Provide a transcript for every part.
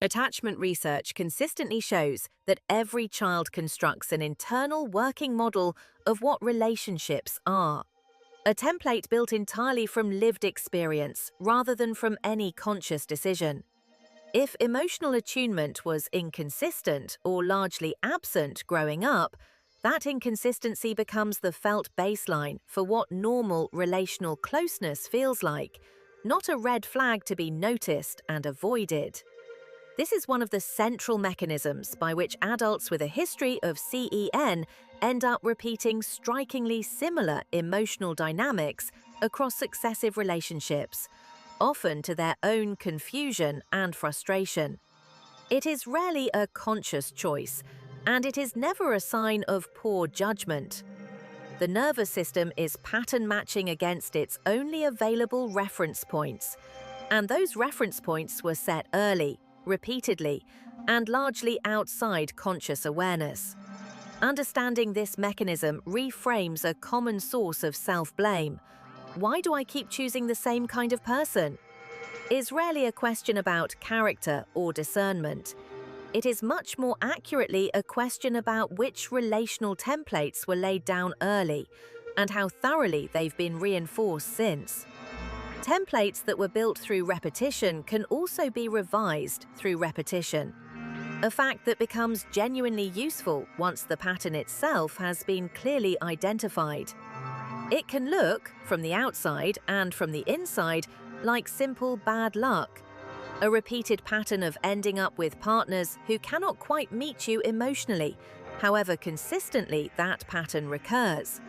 Attachment research consistently shows that every child constructs an internal working model of what relationships are. A template built entirely from lived experience rather than from any conscious decision. If emotional attunement was inconsistent or largely absent growing up, that inconsistency becomes the felt baseline for what normal relational closeness feels like, not a red flag to be noticed and avoided. This is one of the central mechanisms by which adults with a history of CEN end up repeating strikingly similar emotional dynamics across successive relationships, often to their own confusion and frustration. It is rarely a conscious choice, and it is never a sign of poor judgment. The nervous system is pattern matching against its only available reference points, and those reference points were set early, repeatedly, and largely outside conscious awareness. Understanding this mechanism reframes a common source of self-blame. Why do I keep choosing the same kind of person? Is rarely a question about character or discernment. It is much more accurately a question about which relational templates were laid down early and how thoroughly they've been reinforced since. Templates that were built through repetition can also be revised through repetition, a fact that becomes genuinely useful once the pattern itself has been clearly identified. It can look, from the outside and from the inside, like simple bad luck, a repeated pattern of ending up with partners who cannot quite meet you emotionally, however consistently that pattern recurs.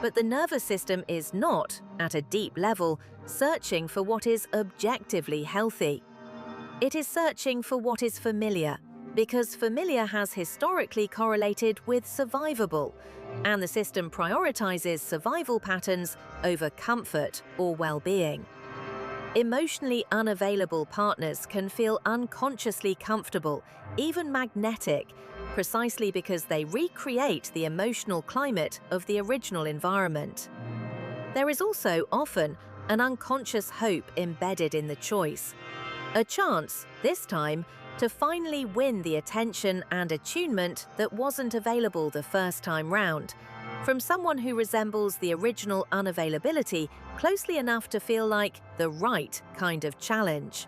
But the nervous system is not, at a deep level, searching for what is objectively healthy. It is searching for what is familiar, because familiar has historically correlated with survivable, and the system prioritizes survival patterns over comfort or well-being. Emotionally unavailable partners can feel unconsciously comfortable, even magnetic, precisely because they recreate the emotional climate of the original environment. There is also often an unconscious hope embedded in the choice, a chance, this time, to finally win the attention and attunement that wasn't available the first time round, from someone who resembles the original unavailability closely enough to feel like the right kind of challenge.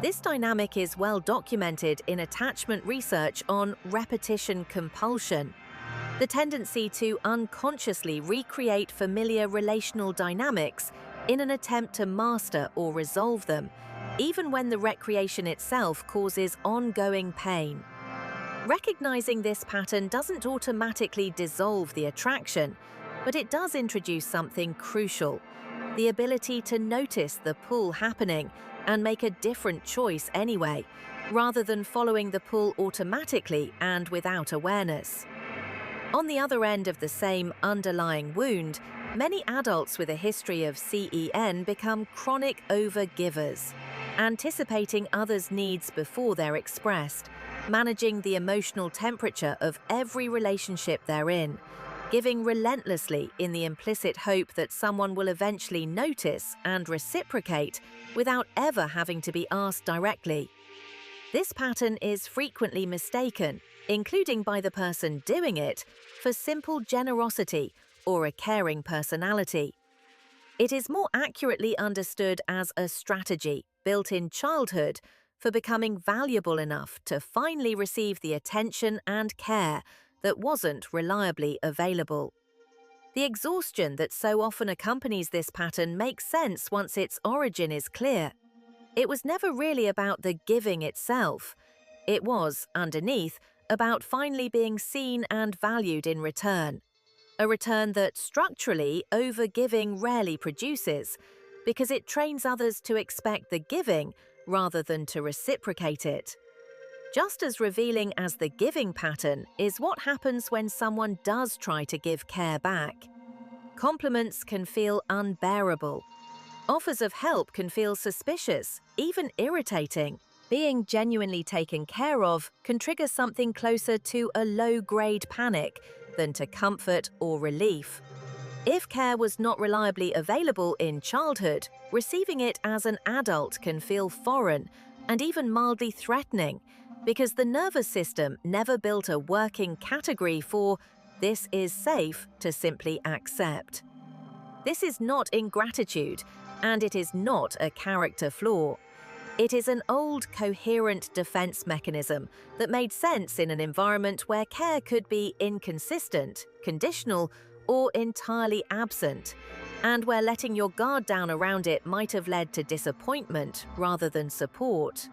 This dynamic is well documented in attachment research on repetition compulsion, the tendency to unconsciously recreate familiar relational dynamics in an attempt to master or resolve them, even when the recreation itself causes ongoing pain. Recognizing this pattern doesn't automatically dissolve the attraction, but it does introduce something crucial: the ability to notice the pull happening and make a different choice anyway, rather than following the pull automatically and without awareness. On the other end of the same underlying wound, many adults with a history of CEN become chronic over-givers, anticipating others' needs before they're expressed, managing the emotional temperature of every relationship they're in, giving relentlessly in the implicit hope that someone will eventually notice and reciprocate without ever having to be asked directly. This pattern is frequently mistaken, including by the person doing it, for simple generosity or a caring personality. It is more accurately understood as a strategy built in childhood for becoming valuable enough to finally receive the attention and care that wasn't reliably available. The exhaustion that so often accompanies this pattern makes sense once its origin is clear. It was never really about the giving itself. It was, underneath, about finally being seen and valued in return. A return that structurally over-giving rarely produces, because it trains others to expect the giving rather than to reciprocate it. Just as revealing as the giving pattern is what happens when someone does try to give care back. Compliments can feel unbearable. Offers of help can feel suspicious, even irritating. Being genuinely taken care of can trigger something closer to a low-grade panic than to comfort or relief. If care was not reliably available in childhood, receiving it as an adult can feel foreign and even mildly threatening, because the nervous system never built a working category for "this is safe" to simply accept. This is not ingratitude, and it is not a character flaw. It is an old, coherent defense mechanism that made sense in an environment where care could be inconsistent, conditional, or entirely absent, and where letting your guard down around it might have led to disappointment rather than support.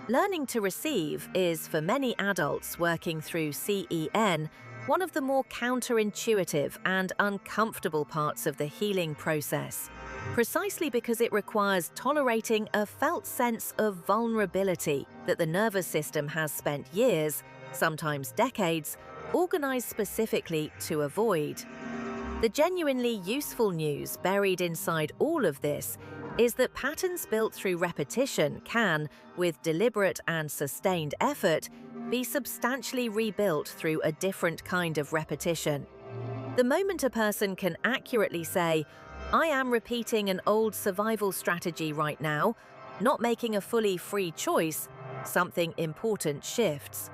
Learning to receive is, for many adults working through CEN, one of the more counterintuitive and uncomfortable parts of the healing process, precisely because it requires tolerating a felt sense of vulnerability that the nervous system has spent years, sometimes decades, organized specifically to avoid. The genuinely useful news buried inside all of this is that patterns built through repetition can, with deliberate and sustained effort, be substantially rebuilt through a different kind of repetition. The moment a person can accurately say, "I am repeating an old survival strategy right now," not making a fully free choice, something important shifts.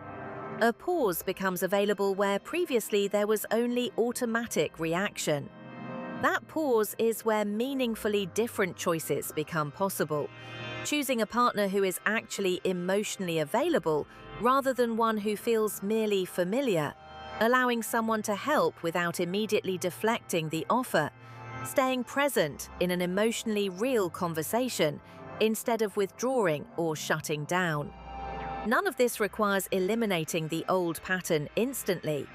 A pause becomes available where previously there was only automatic reaction. That pause is where meaningfully different choices become possible. Choosing a partner who is actually emotionally available rather than one who feels merely familiar. Allowing someone to help without immediately deflecting the offer. Staying present in an emotionally real conversation instead of withdrawing or shutting down. None of this requires eliminating the old pattern instantly.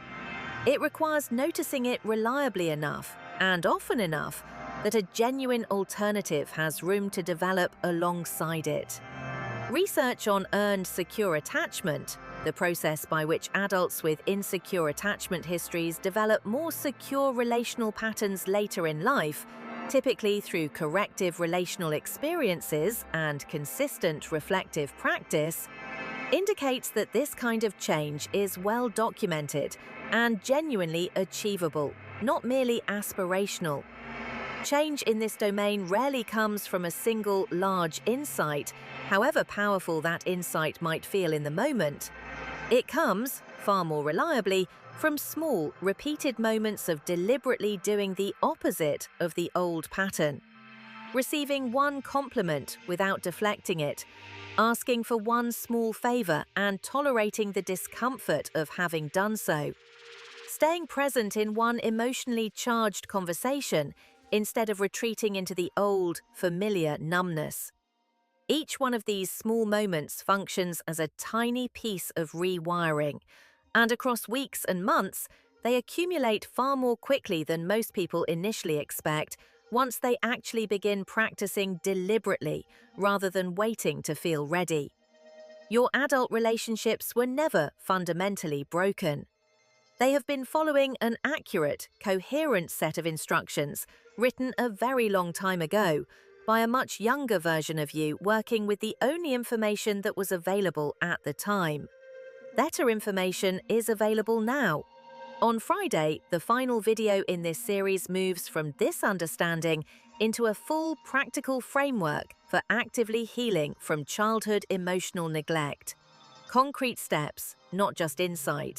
It requires noticing it reliably enough and often enough that a genuine alternative has room to develop alongside it. Research on earned secure attachment, the process by which adults with insecure attachment histories develop more secure relational patterns later in life, typically through corrective relational experiences and consistent reflective practice, indicates that this kind of change is well documented and genuinely achievable, not merely aspirational. Change in this domain rarely comes from a single large insight, however powerful that insight might feel in the moment. It comes, far more reliably, from small, repeated moments of deliberately doing the opposite of the old pattern. Receiving one compliment without deflecting it, asking for one small favor and tolerating the discomfort of having done so. Staying present in one emotionally charged conversation instead of retreating into the old, familiar numbness. Each one of these small moments functions as a tiny piece of rewiring, and across weeks and months, they accumulate far more quickly than most people initially expect once they actually begin practicing deliberately rather than waiting to feel ready. Your adult relationships were never fundamentally broken. They have been following an accurate, coherent set of instructions written a very long time ago by a much younger version of you working with the only information that was available at the time. Better information is available now. On Friday, the final video in this series moves from this understanding into a full practical framework for actively healing from childhood emotional neglect. Concrete steps, not just insight.